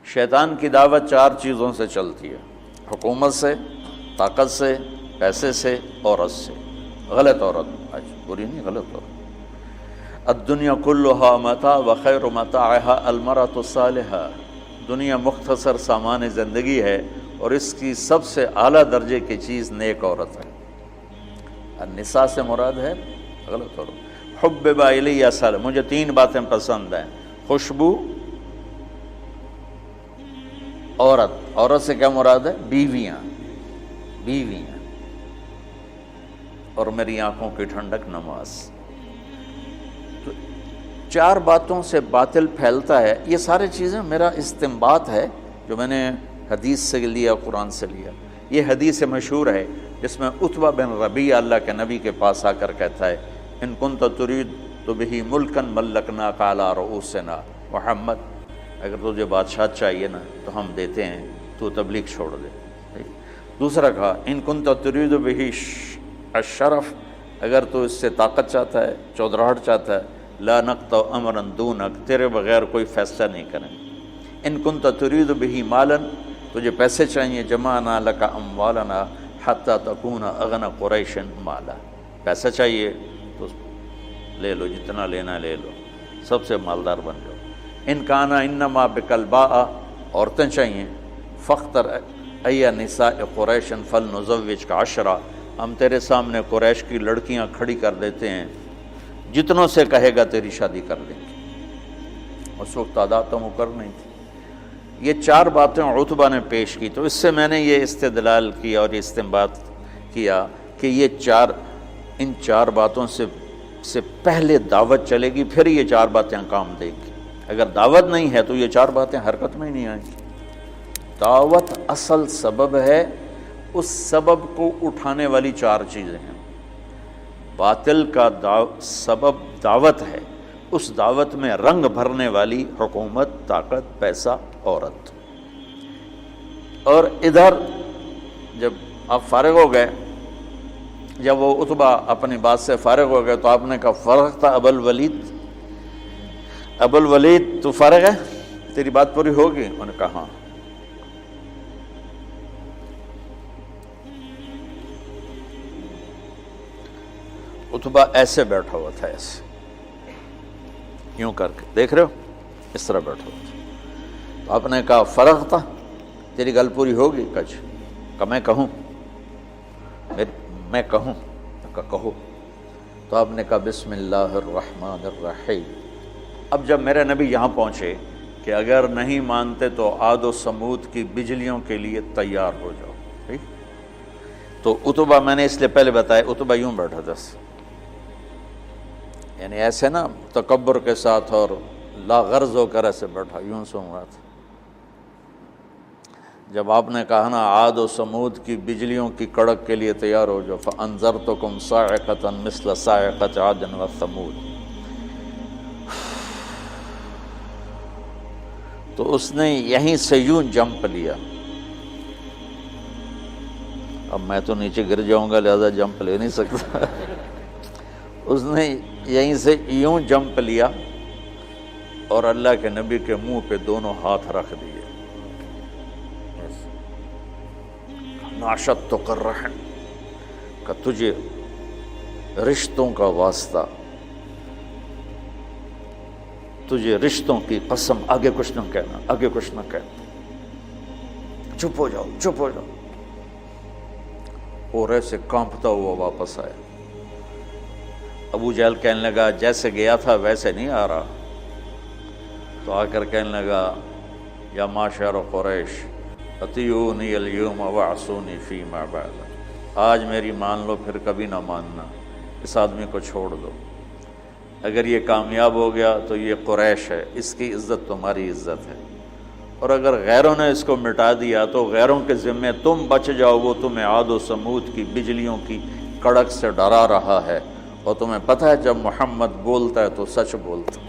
شیطان کی دعوت 4 چیزوں سے چلتی ہے: حکومت سے، طاقت سے، پیسے سے، عورت سے۔ غلط عورت، بری نہیں، غلط عورت۔ الدنیا کلها متاع وخیر متاعها المرأة الصالحة، دنیا مختصر سامان زندگی ہے اور اس کی سب سے اعلیٰ درجے کی چیز نیک عورت ہے۔ النساء سے مراد ہے غلط عورت۔ حبب الی صالح، مجھے 3 باتیں پسند ہیں: خوشبو، عورت سے کیا مراد ہے؟ بیویاں اور میری آنکھوں کی ٹھنڈک نماز۔ تو 4 باتوں سے باطل پھیلتا ہے۔ یہ ساری چیزیں میرا استنباط ہے جو میں نے حدیث سے لیا، قرآن سے لیا۔ یہ حدیث مشہور ہے جس میں عتبہ بن ربیعہ اللہ کے نبی کے پاس آ کر کہتا ہے: ان کنت ترید تو بہ ملکا ملکناک علی رؤوسنا، محمد اگر تجھے بادشاہ چاہیے نا تو ہم دیتے ہیں، تو تبلیغ چھوڑ دے۔ دوسرا کہا: ان کنت ترید بہ الشرف، اگر تو اس سے طاقت چاہتا ہے، چودراہٹ چاہتا ہے، لا نقطع امرا دونک، تیرے بغیر کوئی فیصلہ نہیں کریں۔ ان کنت ترید بہ مالا، تجھے پیسے چاہیے، جمعنا لک اموالنا حتی تکون اغنى قریش مالا، پیسہ چاہیے تو لے لو، جتنا لینا لے لو، سب سے مالدار بن جاؤ۔ ان کانا انما بکلباء، عورتیں چاہیے، فاختر ای نساء قریش فلنزوجک 10، ہم تیرے سامنے قریش کی لڑکیاں کھڑی کر دیتے ہیں، جتنوں سے کہے گا تیری شادی کر دیں گے۔ اس وقت تعداد تو مقرر نہیں تھی۔ یہ 4 باتیں عتبہ نے پیش کی، تو اس سے میں نے یہ استدلال کیا اور یہ استنباط کیا کہ ان 4 باتوں سے پہلے دعوت چلے گی، پھر یہ 4 باتیں کام دیں گی۔ اگر دعوت نہیں ہے تو یہ 4 باتیں حرکت میں ہی نہیں آئیں گی۔ دعوت اصل سبب ہے، اس سبب کو اٹھانے والی 4 چیزیں ہیں۔ باطل کا سبب دعوت ہے، اس دعوت میں رنگ بھرنے والی حکومت، طاقت، پیسہ، عورت۔ اور ادھر جب آپ فارغ ہو گئے، جب وہ عتبہ اپنی بات سے فارغ ہو گئے تو آپ نے کہا: فرغ تھا ابو الولید تو فارغ ہے، تیری بات پوری ہوگی؟ انہوں نے کہا ہاں۔ عتبہ ایسے بیٹھا ہوا تھا، ایسے یوں کر کے، دیکھ رہے ہو، اس طرح بیٹھا ہوا تھا۔ تو آپ نے کہا: فرغ تھا، تیری گل پوری ہوگی؟ کہا میں کہوں؟ میں کہوں؟ کہو۔ تو آپ نے کہا: بسم اللہ الرحمن الرحیم۔ اب جب میرے نبی یہاں پہنچے کہ اگر نہیں مانتے تو عاد و سمود کی بجلیوں کے لیے تیار ہو جاؤ، ٹھیک؟ تو عتبہ، میں نے اس لیے پہلے بتایا، عتبہ یوں بیٹھا تھا، یعنی ایسے نا تکبر کے ساتھ اور لا غرض ہو کر ایسے بیٹھا، یوں سن رہا تھا۔ جب آپ نے کہا نا عاد و سمود کی بجلیوں کی کڑک کے لیے تیار ہو جاؤ، فَأَنذَرْتُكُمْ صَاعِقَةً مِثْلَ صَاعِقَةِ عَادٍ وَثَمُودَ، تو اس نے یہیں سے یوں جمپ لیا۔ اب میں تو نیچے گر جاؤں گا لہذا جمپ لے نہیں سکتا۔ اس نے یہیں سے یوں جمپ لیا اور اللہ کے نبی کے منہ پہ دونوں ہاتھ رکھ دیے۔ ناشدتک الرحم، کہ تجھے رشتوں کا واسطہ، تجھے رشتوں کی قسم، آگے کچھ نہ کہنا، آگے کچھ نہ کہنا، چپ ہو جاؤ، چپ ہو جاؤ۔ اور ایسے کانپتا ہوا واپس آیا۔ ابو جہل کہنے لگا جیسے گیا تھا ویسے نہیں آ رہا، تو آ کر کہنے لگا: یا معشر قریش اطیعونی اليوم وعصونی فیما بعد، آج میری مان لو پھر کبھی نہ ماننا، اس آدمی کو چھوڑ دو، اگر یہ کامیاب ہو گیا تو یہ قریش ہے، اس کی عزت تمہاری عزت ہے، اور اگر غیروں نے اس کو مٹا دیا تو غیروں کے ذمے تم بچ جاؤ، وہ تمہیں عاد و سمود کی بجلیوں کی کڑک سے ڈرا رہا ہے، اور تمہیں پتہ ہے جب محمد بولتا ہے تو سچ بولتا ہے۔